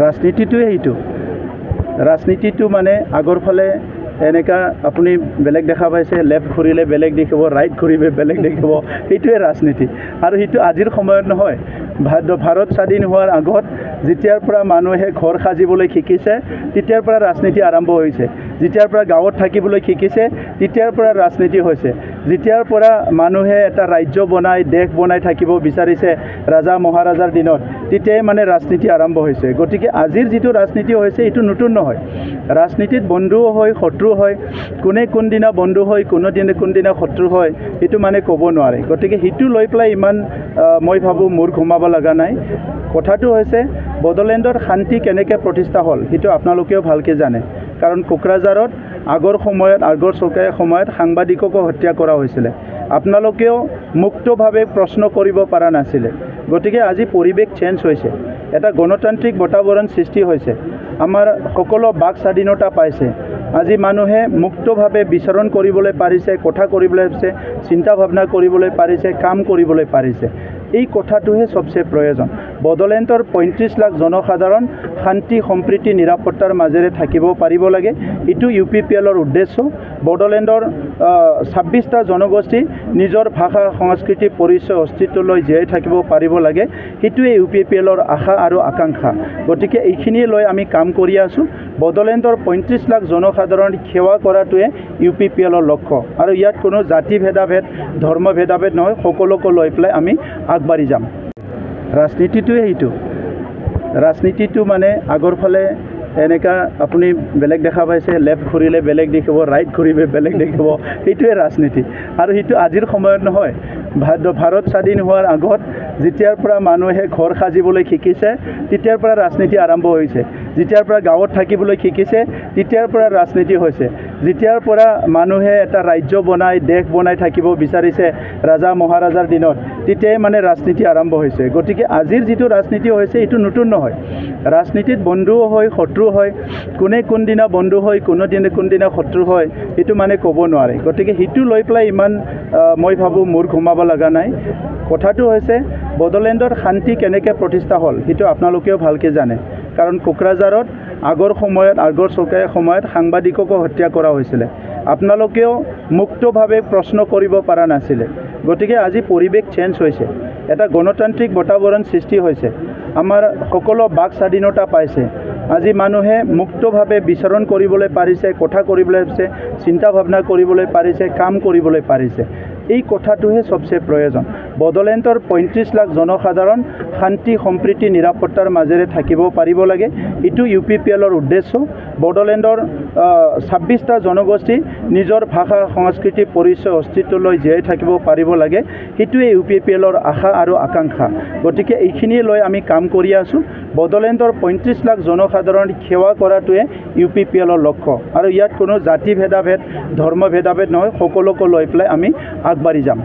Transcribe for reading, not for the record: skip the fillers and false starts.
ৰাজনীতিটোৱে সেইটো ৰাজনীতিটো মানে আগৰ ফালে এনেকা আপুনি বেলেগ দেখা পাইছে লেফ্ট ঘূৰিলে বেলেগ দেখিব ৰাইট ঘূৰিলে বেলেগ দেখিব সেইটোৱে ৰাজনীতি আৰু সেইটো আজিৰ সময়ত নহয় ভাৰত স্বাধীন হোৱাৰ আগত যেতিয়াৰ পৰা মানুহে ঘৰ সাজিবলৈ শিকিছে তেতিয়াৰ পৰা ৰাজনীতি আৰম্ভ হৈছে যেতিয়াৰ পৰা গাঁৱত থাকিবলৈ শিকিছে তেতিয়াৰ পৰা ৰাজনীতি হৈছে যেতিয়াৰ পৰা মানুহে এটা ৰাজ্য বনাই দেশ বনাই থাকিব বিচাৰিছে ৰাজা মহাৰাজাৰ দিনত তেতিয়াই মানে ৰাজনীতি আৰম্ভ হৈছে গতিকে আজিৰ যিটো ৰাজনীতি হৈছে এইটো নতুন নহয় ৰাজনীতিত বন্ধুও হয় শত্ৰু হয় কোনদিনা বন্ধু হয় কোনদিনা শত্ৰু হয় এইটো মানে ক'ব নোৱাৰে গতিকে সেইটো লৈ পেলাই ইমান মই ভাবোঁ মূৰ ঘুমাব লগা নাই কথাটো হৈছে বড়োলেণ্ডৰ শান্তি কেনেকৈ প্ৰতিষ্ঠা হ'ল সেইটো আপোনালোকেও ভালকৈ জানে কাৰণ কোকৰাঝাৰত আগৰ চৰকাৰৰ সময়ত সাংবাদিককো হত্যা কৰা হৈছিলে আপোনালোকেও মুক্তভাৱে প্ৰশ্ন কৰিব পৰা নাছিলে গতিকে আজি পৰিৱেশ চেঞ্জ হৈছে এটা গণতান্ত্ৰিক বাতাবৰণ সৃষ্টি হৈছে আমাৰ সকলো বাক স্বাধীনতা পাইছে আজি মানুহে মুক্তভাৱে বিচৰণ কৰিবলৈ পাৰিছে কথা কৰিবলৈ পাৰিছে চিন্তা ভাৱনা কৰিবলৈ পাৰিছে কাম কৰিবলৈ পাৰিছে এই কথাটোহে সবচে প্ৰয়োজন বড়োলেণ্ডৰ ৩৫ লাখ জনসাধাৰণ শান্তি সম্প্ৰীতি নিৰাপত্তাৰ মাজেৰে থাকিব পাৰিব লাগে এইটো UPPLৰ উদ্দেশ্য বড়োলেণ্ডৰ ২৬টা জনগোষ্ঠী নিজৰ ভাষা সংস্কৃতি পৰিচয় অস্তিত্ব লৈ জীয়াই থাকিব পাৰিব লাগে সেইটোৱে UPPLৰ আশা আৰু আকাংক্ষা গতিকে এইখিনি লৈ আমি কাম কৰি আছো বড়োলেণ্ডৰ ৩৫ লাখ জনসাধাৰণ সেৱা কৰাটোৱে UPPLৰ লক্ষ্য আৰু ইয়াত কোনো জাতি ভেদাভেদ ধৰ্ম ভেদাভেদ নহয় সকলোকে লৈ পেলাই আমি আগবাঢ়ি যাম ৰাজনীতিটোৱে সেইটো ৰাজনীতিটো মানে আগৰ ফালে এনেকা আপুনি বেলেগ দেখা পাইছে লেফ্ট ঘূৰিলে বেলেগ দেখিব ৰাইট ঘূৰিলে বেলেগ দেখিব সেইটোৱে ৰাজনীতি আৰু সেইটো আজিৰ সময়ত নহয় ভাৰত স্বাধীন হোৱাৰ আগত যেতিয়াৰ পৰা মানুহে ঘৰ সাজিবলৈ শিকিছে তেতিয়াৰ পৰা ৰাজনীতি আৰম্ভ হৈছে যেতিয়াৰ পৰা গাঁৱত থাকিবলৈ শিকিছে তেতিয়াৰ পৰা ৰাজনীতি হৈছে যেতিয়াৰ পৰা মানুহে এটা ৰাজ্য বনাই দেশ বনাই থাকিব বিচাৰিছে ৰাজা মহাৰাজাৰ দিনত তেতিয়াই মানে ৰাজনীতি আৰম্ভ হৈছে গতিকে আজিৰ যিটো ৰাজনীতি হৈছে এইটো নতুন নহয় ৰাজনীতিত বন্ধুও হয় শত্ৰু হয় কোনদিনা বন্ধু হয় কোনদিনা শত্ৰু হয় এইটো মানে ক'ব নোৱাৰে গতিকে সেইটো লৈ পেলাই ইমান মই ভাবোঁ মূৰ ঘুমাব লগা নাই কথাটো হৈছে বড়োলেণ্ডৰ শান্তি কেনেকৈ প্ৰতিষ্ঠা হ'ল সেইটো আপোনালোকেও ভালকৈ জানে কাৰণ কোকৰাঝাৰত আগৰ চৰকাৰৰ সময়ত সাংবাদিককো হত্যা কৰা হৈছিলে আপোনালোকেও মুক্তভাৱে প্ৰশ্ন কৰিব পৰা নাছিলে গতিকে আজি পৰিৱেশ চেঞ্জ হৈছে এটা গণতান্ত্ৰিক বাতাবৰণ সৃষ্টি হৈছে আমাৰ সকলো বাক স্বাধীনতা পাইছে আজি মানুহে মুক্তভাৱে বিচৰণ কৰিবলৈ পাৰিছে কথা কৰিবলৈ পাৰিছে চিন্তা ভাৱনা কৰিবলৈ পাৰিছে কাম কৰিবলৈ পাৰিছে এই কথাটোহে সবচে প্ৰয়োজন বড়োলেণ্ডৰ ৩৫ লাখ জনসাধাৰণ শান্তি সম্প্ৰীতি নিৰাপত্তাৰ মাজেৰে থাকিব পাৰিব লাগে এইটো UPPLৰ উদ্দেশ্য বড়োলেণ্ডৰ ২৬টা জনগোষ্ঠী নিজৰ ভাষা সংস্কৃতি পৰিচয় অস্তিত্ব লৈ জীয়াই থাকিব পাৰিব লাগে সেইটোৱে UPPLৰ আশা আৰু আকাংক্ষা গতিকে এইখিনি লৈ আমি কাম কৰি আছো বড়োলেণ্ডৰ ৩৫ লাখ জনসাধাৰণ সেৱা কৰাটোৱে UPPLৰ লক্ষ্য আৰু ইয়াত কোনো জাতি ভেদাভেদ ধৰ্ম ভেদাভেদ নহয় সকলোকে লৈ পেলাই আমি আগবাঢ়ি যাম